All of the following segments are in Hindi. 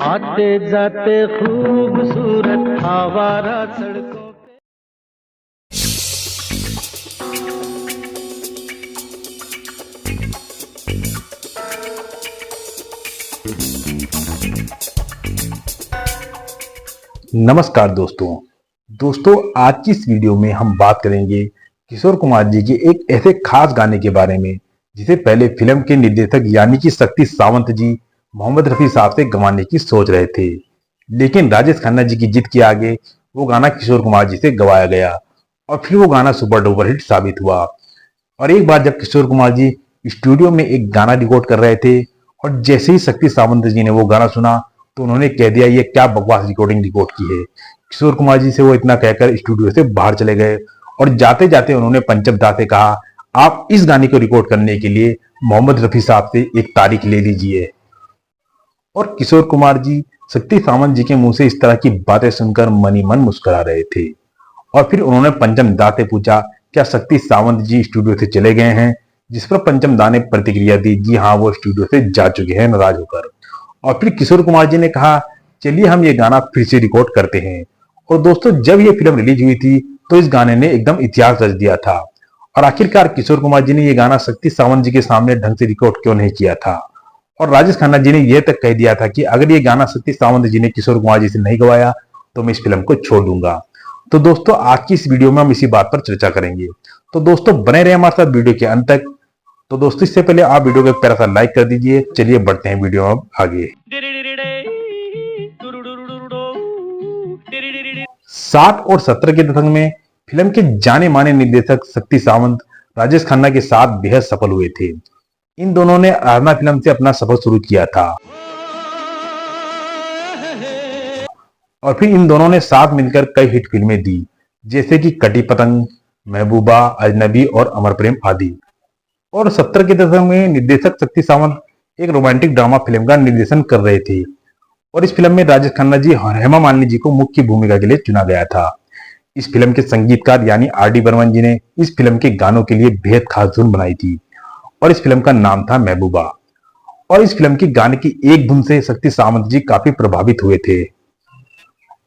आते जाते खूबसूरत आवारा सड़कों पे। नमस्कार दोस्तों आज की इस वीडियो में हम बात करेंगे किशोर कुमार जी के एक ऐसे खास गाने के बारे में जिसे पहले फिल्म के निर्देशक यानी कि शक्ति सावंत जी मोहम्मद रफी साहब से गंवाने की सोच रहे थे, लेकिन राजेश खन्ना जी की जिद के आगे वो गाना किशोर कुमार जी से गवाया गया और फिर वो गाना सुपर डुपर हिट साबित हुआ। और एक बार जब किशोर कुमार जी स्टूडियो में एक गाना रिकॉर्ड कर रहे थे और जैसे ही शक्ति सावंत जी ने वो गाना सुना तो उन्होंने कह दिया ये क्या बकवास रिकॉर्ड की है। किशोर कुमार जी से वो इतना कहकर स्टूडियो से बाहर चले गए और जाते जाते उन्होंने पंचम दा से कहा आप इस गाने को रिकॉर्ड करने के लिए मोहम्मद रफी साहब से एक तारीख ले लीजिए। और किशोर कुमार जी शक्ति सावंत जी के मुंह से इस तरह की बातें सुनकर मन ही मन मुस्कुरा रहे थे। और फिर उन्होंने पंचम दा से पूछा क्या शक्ति सावंत जी स्टूडियो से चले गए हैं, जिस पर पंचम दा ने प्रतिक्रिया दी जी हाँ वो स्टूडियो से जा चुके हैं नाराज होकर। और फिर किशोर कुमार जी ने कहा चलिए हम ये गाना फिर से रिकॉर्ड करते हैं। और दोस्तों जब ये फिल्म रिलीज हुई थी तो इस गाने ने एकदम इतिहास रच दिया था। और आखिरकार किशोर कुमार जी ने ये गाना शक्ति सावंत जी के सामने ढंग से रिकॉर्ड क्यों नहीं किया था। और राजेश खन्ना जी ने यह तक कह दिया था कि अगर ये गाना शक्ति सावंत जी ने किशोर कुमार जी से नहीं गवाया तो मैं इस फिल्म को छोड़ दूंगा। तो दोस्तों आज की इस वीडियो में हम इसी बात पर चर्चा करेंगे, तो दोस्तों बने रहे हमारे साथ वीडियो के अंत तक। तो दोस्तों इससे पहले आप वीडियो को एक प्यारा सा लाइक कर दीजिए। चलिए बढ़ते हैं वीडियो में आगे। 60 और 70 के दशक में फिल्म के जाने माने निर्देशक शक्ति सावंत राजेश खन्ना के साथ बेहद सफल हुए थे। इन दोनों ने आराधना फिल्म से अपना सफर शुरू किया था और फिर इन दोनों ने साथ मिलकर कई हिट फिल्में दी जैसे कि कटी पतंग, महबूबा, अजनबी और अमर प्रेम आदि। और 70 के दशक में निर्देशक शक्ति सावंत एक रोमांटिक ड्रामा फिल्म का निर्देशन कर रहे थे और इस फिल्म में राजेश खन्ना जी और हेमा मालिनी जी को मुख्य भूमिका के लिए चुना गया था। इस फिल्म के संगीतकार यानी आर.डी. बर्मन जी ने इस फिल्म के गानों के लिए बेहद खास धुन बनाई थी और इस फिल्म का नाम था महबूबा। और इस फिल्म के गाने की एक धुन से शक्ति सावंत जी काफी प्रभावित हुए थे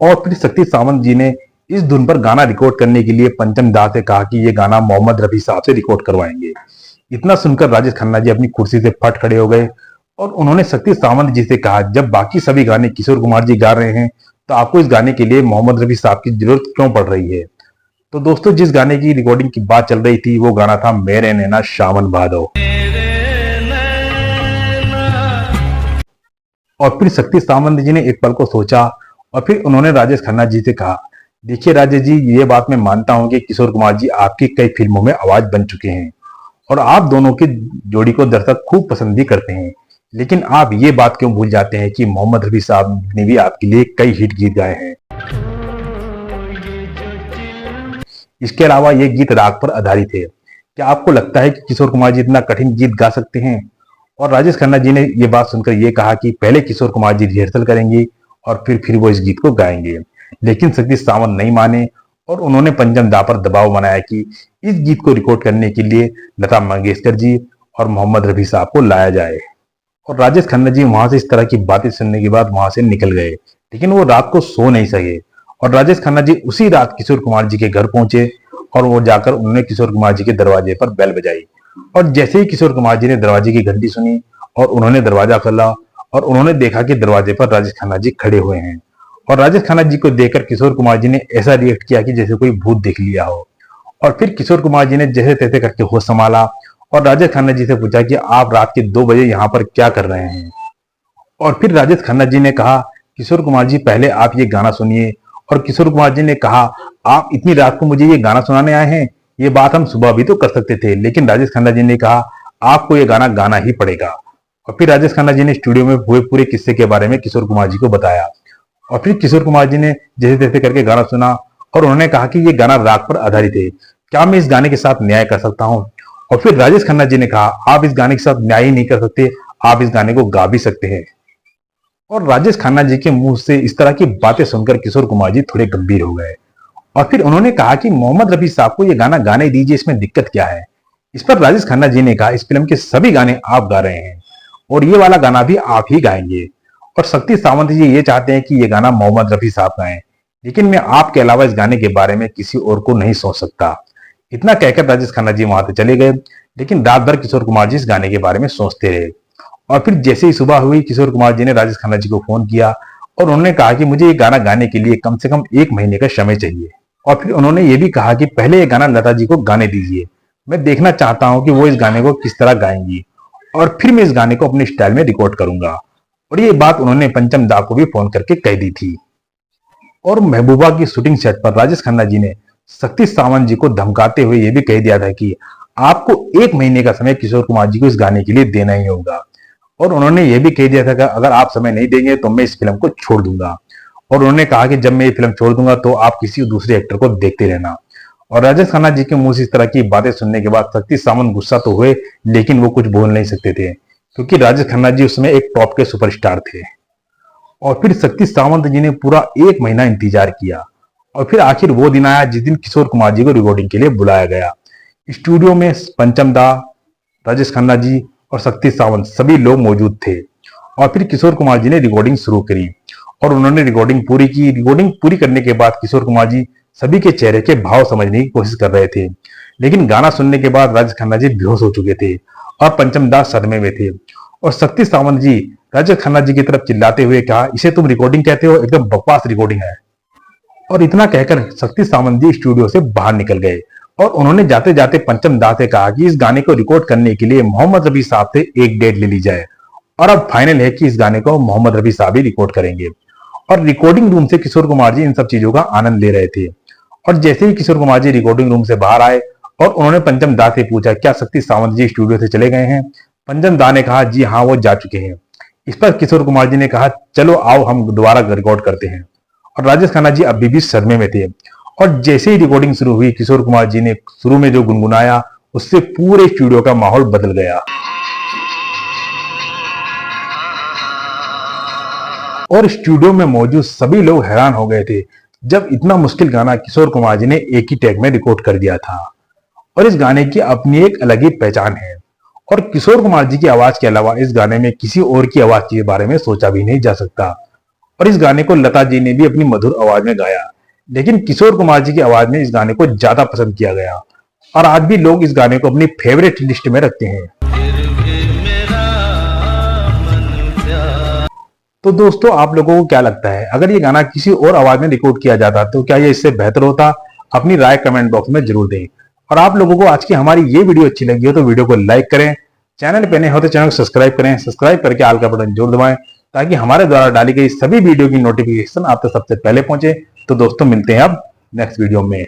और फिर शक्ति सावंत जी ने इस धुन पर गाना रिकॉर्ड करने के लिए पंचम दा से कहा कि ये गाना मोहम्मद रफी साहब से रिकॉर्ड करवाएंगे। इतना सुनकर राजेश खन्ना जी अपनी कुर्सी से फट खड़े हो गए और उन्होंने शक्ति सावंत जी से कहा जब बाकी सभी गाने किशोर कुमार जी गा रहे हैं तो आपको इस गाने के लिए मोहम्मद रफी साहब की जरूरत क्यों पड़ रही है। तो दोस्तों जिस गाने की रिकॉर्डिंग की बात चल रही थी वो गाना था मेरे नैना शामन भादो। और फिर शक्ति सावंत जी ने एक पल को सोचा और फिर उन्होंने राजेश खन्ना जी से कहा देखिए राजेश जी ये बात मैं मानता हूं कि किशोर कुमार जी आपकी कई फिल्मों में आवाज बन चुके हैं और आप दोनों की जोड़ी को दर्शक खूब पसंद भी करते हैं, लेकिन आप ये बात क्यों भूल जाते हैं कि मोहम्मद रफी साहब ने भी आपके लिए कई हिट गीत गाए हैं। इसके अलावा ये गीत राग पर आधारित है। क्या आपको लगता है कि किशोर कुमार जी इतना कठिन गीत गा सकते हैं। और राजेश खन्ना जी ने यह बात सुनकर यह कहा कि पहले किशोर कुमार जी रिहर्सल करेंगे और फिर वो इस गीत को गाएंगे, लेकिन शक्ति सावंत नहीं माने और उन्होंने पंचम दा पर दबाव बनाया कि इस गीत को रिकॉर्ड करने के लिए लता मंगेशकर जी और मोहम्मद रफी साहब को लाया जाए। और राजेश खन्ना जी वहां से इस तरह की बातें सुनने के बाद वहां से निकल गए, लेकिन वो रात को सो नहीं सके और राजेश खन्ना जी उसी रात किशोर कुमार जी के घर पहुंचे और वो जाकर उन्होंने किशोर कुमार जी के दरवाजे पर बेल बजाई। और जैसे ही किशोर कुमार जी ने दरवाजे की घंटी सुनी और उन्होंने दरवाजा खोला और उन्होंने देखा कि दरवाजे पर राजेश खन्ना जी खड़े हुए हैं। और राजेश खन्ना जी को देखकर किशोर कुमार जी ने ऐसा रिएक्ट किया कि जैसे कोई भूत देख लिया हो। और फिर किशोर कुमार जी ने जैसे तैसे करके होश संभाला और राजेश खन्ना जी से पूछा कि आप रात के 2 बजे यहाँ पर क्या कर रहे हैं। और फिर राजेश खन्ना जी ने कहा किशोर कुमार जी पहले आप ये गाना सुनिए। और किशोर कुमार जी ने कहा आप इतनी रात को मुझे ये गाना सुनाने आए हैं, ये बात हम सुबह भी तो कर सकते थे, लेकिन राजेश खन्ना जी ने कहा आपको ये गाना गाना ही पड़ेगा। और फिर राजेश खन्ना जी ने स्टूडियो में हुए पूरे किस्से के बारे में किशोर कुमार जी को बताया और फिर किशोर कुमार जी ने जैसे तैसे करके गाना सुना और उन्होंने कहा कि ये गाना राग पर आधारित है, क्या मैं इस गाने के साथ न्याय कर सकता हूं। और फिर राजेश खन्ना जी ने कहा आप इस गाने के साथ न्याय ही नहीं कर सकते, आप इस गाने को गा भी सकते हैं। और राजेश खन्ना जी के मुंह से इस तरह की बातें सुनकर किशोर कुमार जी थोड़े गंभीर हो गए और फिर उन्होंने कहा कि मोहम्मद रफी साहब को यह गाना गाने दीजिए, इसमें दिक्कत क्या है। इस पर राजेश खन्ना जी ने कहा इस फिल्म के सभी गाने आप गा रहे हैं और ये वाला गाना भी आप ही गाएंगे। और शक्ति सावंत जी ये चाहते हैं कि ये गाना मोहम्मद रफी साहब गाएं, लेकिन मैं आपके अलावा इस गाने के बारे में किसी और को नहीं सोच सकता। इतना कहकर राजेश खन्ना जी वहां से चले गए, लेकिन रात भर किशोर कुमार जी इस गाने के बारे में सोचते रहे। और फिर जैसे ही सुबह हुई, किशोर कुमार जी ने राजेश खन्ना जी को फोन किया और उन्होंने कहा कि मुझे ये गाना गाने के लिए कम से कम 1 महीने का समय चाहिए। और फिर उन्होंने ये भी कहा कि पहले ये गाना लता जी को गाने दीजिए, मैं देखना चाहता हूं कि वो इस गाने को किस तरह गाएंगी और फिर मैं इस गाने को अपने स्टाइल में रिकॉर्ड करूंगा। और ये बात उन्होंने पंचम दा को भी फोन करके कह दी थी। और महबूबा की शूटिंग सेट पर राजेश खन्ना जी ने शक्ति सावंत जी को धमकाते हुए यह भी कह दिया था कि आपको 1 महीने का समय किशोर कुमार जी को इस गाने के लिए देना ही होगा। और उन्होंने यह भी कह दिया था कि अगर आप समय नहीं देंगे तो मैं इस फिल्म को छोड़ दूंगा। और उन्होंने कहा कि जब मैं ये फिल्म छोड़ दूंगा तो आप किसी दूसरे एक्टर को देखते रहना। और राजेश खन्ना जी के मुंह से इस तरह की बातें सुनने के बाद शक्ति सावंत गुस्सा तो हुए, लेकिन वो कुछ बोल नहीं सकते थे, क्योंकि राजेश खन्ना जी उसमें एक टॉप के सुपरस्टार थे। और फिर शक्ति सावंत जी ने पूरा 1 महीना इंतजार किया और फिर आखिर वो दिन आया जिस दिन किशोर कुमार जी को रिकॉर्डिंग के लिए बुलाया गया। स्टूडियो में पंचम दा, राजेश खन्ना जी और शक्ति सावंत सभी लोग मौजूद थे। और फिर किशोर कुमार जी ने रिकॉर्डिंग शुरू करी और उन्होंने रिकॉर्डिंग पूरी की। रिकॉर्डिंग पूरी करने के बाद किशोर कुमार जी सभी के चेहरे के भाव समझने की कोशिश कर रहे थे, लेकिन गाना सुनने के बाद राजेश खन्ना जी बेहोश हो चुके थे और पंचम दा सदमे में थे। और शक्ति सावंत जी राजेश खन्ना जी की तरफ चिल्लाते हुए कहा, इसे तुम रिकॉर्डिंग कहते हो, एकदम बकवास रिकॉर्डिंग है। और इतना कहकर शक्ति सावंत जी स्टूडियो से बाहर निकल गए और उन्होंने जाते जाते पंचम दा से कहा कि इस गाने को रिकॉर्ड करने के लिए मोहम्मद रफी साहब से एक डेट ले ली जाए। और अब फाइनल है कि इस गाने को मोहम्मद रफी साहब ही रिकॉर्ड करेंगे। और रिकॉर्डिंग रूम से किशोर कुमार जी इन सब चीजों का आनंद ले रहे थे। और जैसे ही किशोर कुमार जी रिकॉर्डिंग रूम से बाहर आए और उन्होंने पंचम दा से पूछा, क्या शक्ति सावंत जी स्टूडियो से चले गए हैं? पंचम दा ने कहा, जी हाँ, वो जा चुके हैं। इस पर किशोर कुमार जी ने कहा, चलो आओ हम दोबारा रिकॉर्ड करते हैं। और राजेश खन्ना जी अभी भी सदमे में थे। और जैसे ही रिकॉर्डिंग शुरू हुई, किशोर कुमार जी ने शुरू में जो गुनगुनाया उससे पूरे स्टूडियो का माहौल बदल गया। और स्टूडियो में मौजूद सभी लोग हैरान हो गए थे जब इतना मुश्किल गाना किशोर कुमार जी ने एक ही टेक में रिकॉर्ड कर दिया था। और इस गाने की अपनी एक अलग ही पहचान है। और किशोर कुमार जी की आवाज के अलावा इस गाने में किसी और की आवाज के बारे में सोचा भी नहीं जा सकता। और इस गाने को लता जी ने भी अपनी मधुर आवाज में गाया, लेकिन किशोर कुमार जी की आवाज में इस गाने को ज्यादा पसंद किया गया। और आज भी लोग इस गाने को अपनी फेवरेट लिस्ट में रखते हैं। तो दोस्तों, आप लोगों को क्या लगता है, अगर ये गाना किसी और आवाज में रिकॉर्ड किया जाता तो क्या ये इससे बेहतर होता? अपनी राय कमेंट बॉक्स में जरूर दें। और आप लोगों को आज की हमारी ये वीडियो अच्छी लगी हो तो वीडियो को लाइक करें, चैनल पे नए हो तो चैनल को सब्सक्राइब करें, सब्सक्राइब करके आल का बटन जरूर दबाएं ताकि हमारे द्वारा डाली गई सभी वीडियो की नोटिफिकेशन आप तक सबसे पहले पहुंचे। तो दोस्तों, मिलते हैं अब नेक्स्ट वीडियो में।